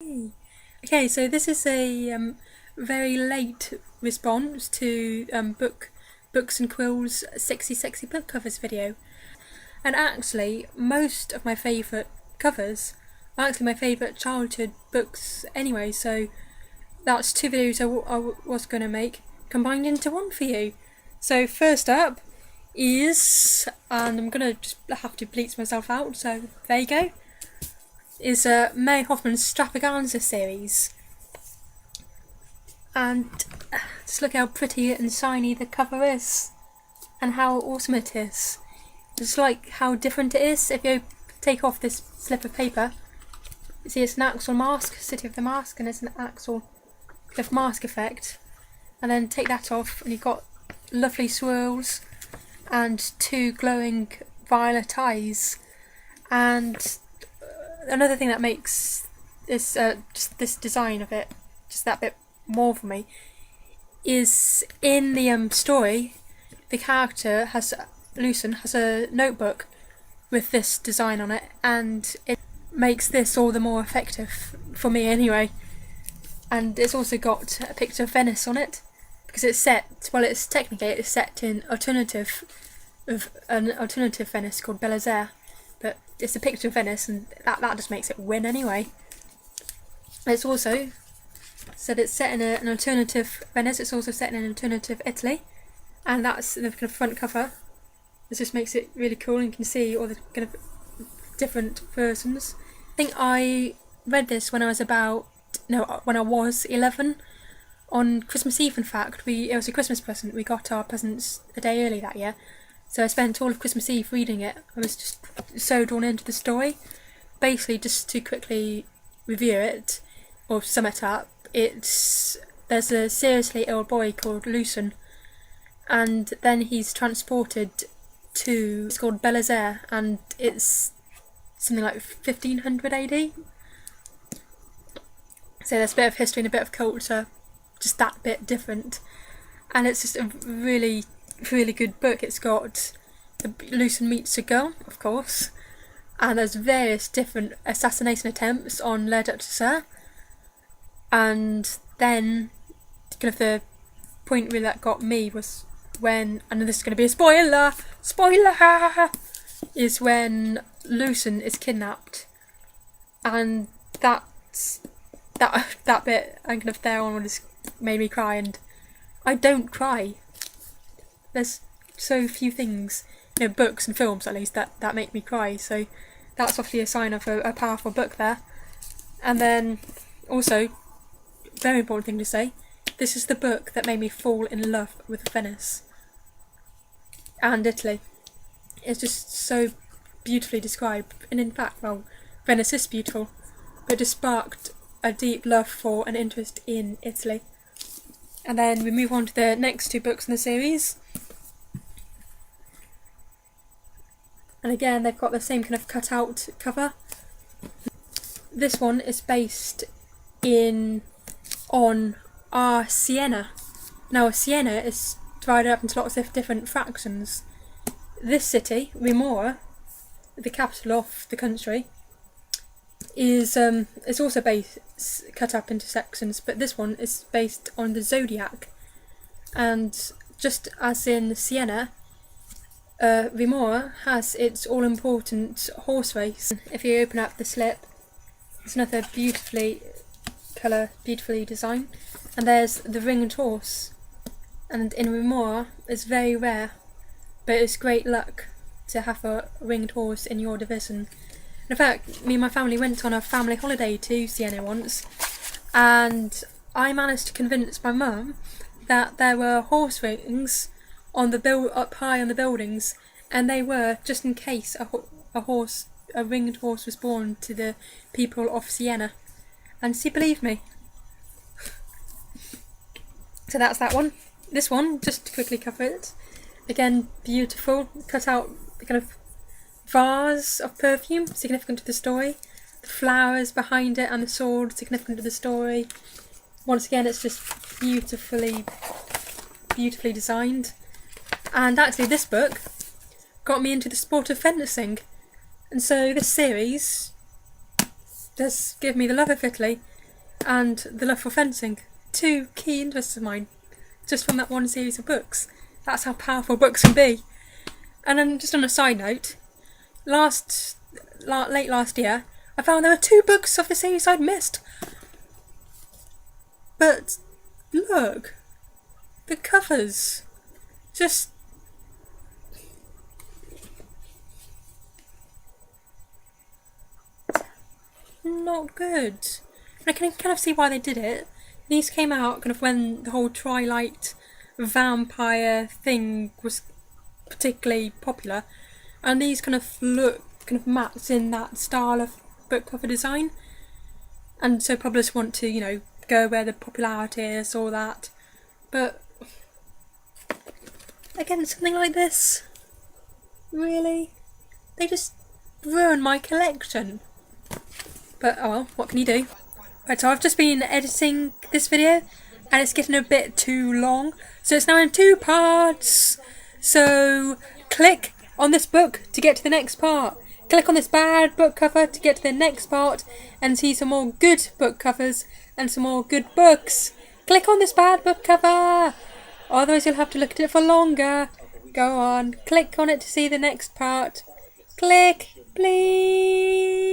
Okay, so this is a very late response to Books and Quills Sexy Book Covers video. And actually, most of my favourite covers are actually my favourite childhood books anyway, so that's two videos I was going to make combined into one for you. So first up is, and I'm going to just have to bleach myself out, so there you go, is Mary Hoffman's Stravaganza series. And just look how pretty and shiny the cover is, and how awesome it is. Just like how different it is. If you take off this slip of paper, you see it's an actual mask, City of the Mask, and it's an actual mask effect. And then take that off, and you've got lovely swirls and two glowing violet eyes. And another thing that makes this just this design of it just that bit more for me is in the story, the character Lucen has a notebook with this design on it, and it makes this all the more effective for me anyway. And it's also got a picture of Venice on it because it's set, well, it's set in an alternative Venice called Bel Air, but it's a picture of Venice, and that just makes it win anyway. It's also said it's set in an alternative Venice. It's also set in an alternative Italy, and that's the kind of front cover. This just makes it really cool, and you can see all the kind of different versions. I think I read this when I was when I was 11 on Christmas Eve. In fact, it was a Christmas present. We got our presents a day early that year, so I spent all of Christmas Eve reading it. I was just so drawn into the story. Basically, just to quickly review it or sum it up, there's a seriously ill boy called Lucen, and then he's transported to, it's called Bel Air, and it's something like 1500 AD. So there's a bit of history and a bit of culture, just that bit different, and it's just a really, really good book. It's got Lucen meets a girl, of course, and there's various different assassination attempts on Le Duchesse, and then kind of the point really that got me was when, I know this is going to be a spoiler, is when Lucen is kidnapped, and that bit, and kind of there on, just made me cry, and I don't cry. There's so few things, books and films at least, that make me cry, so that's obviously a sign of a powerful book there. And then also, very important thing to say, this is the book that made me fall in love with Venice and Italy. It's just so beautifully described, and in fact, well, Venice is beautiful, but it just sparked a deep love for and interest in Italy. And then we move on to the next two books in the series, and again they've got the same kind of cut-out cover. This one is based on our Siena. Now, Siena is divided up into lots of different fractions. This city, Rimora, the capital of the country, is also cut up into sections, but this one is based on the zodiac. And just as in Siena, Rimora has its all-important horse race. If you open up the slip, it's another beautifully designed, and there's the ringed horse. And in Rimora, it's very rare, but it's great luck to have a winged horse in your division. In fact, me and my family went on a family holiday to Siena once, and I managed to convince my mum that there were horse rings up high on the buildings, and they were just in case a winged horse was born to the people of Siena, and she believed me. So that's that one. This one, just to quickly cover it, again, beautiful, cut out kind of vase of perfume, significant to the story, the flowers behind it and the sword, significant to the story. Once again, it's just beautifully designed. And actually this book got me into the sport of fencing, and so this series does give me the love of Italy and the love for fencing. 2 key interests of mine, just from that one series of books. That's how powerful books can be. And then, just on a side note, late last year, I found there were 2 books of the series I'd missed. But look, the covers, just not good. And I can kind of see why they did it. These came out kind of when the whole Twilight vampire thing was particularly popular, and these kind of look kind of match in that style of book cover design, and so publishers want to, you know, go where the popularity is, all that. But again, something like this, really, they just ruin my collection. But oh well, what can you do? Right, so I've just been editing this video and it's getting a bit too long, so it's now in 2 parts. So click on this book to get to the next part. Click on this bad book cover to get to the next part and see some more good book covers and some more good books. Click on this bad book cover, otherwise you'll have to look at it for longer. Go on, click on it to see the next part. Click, please.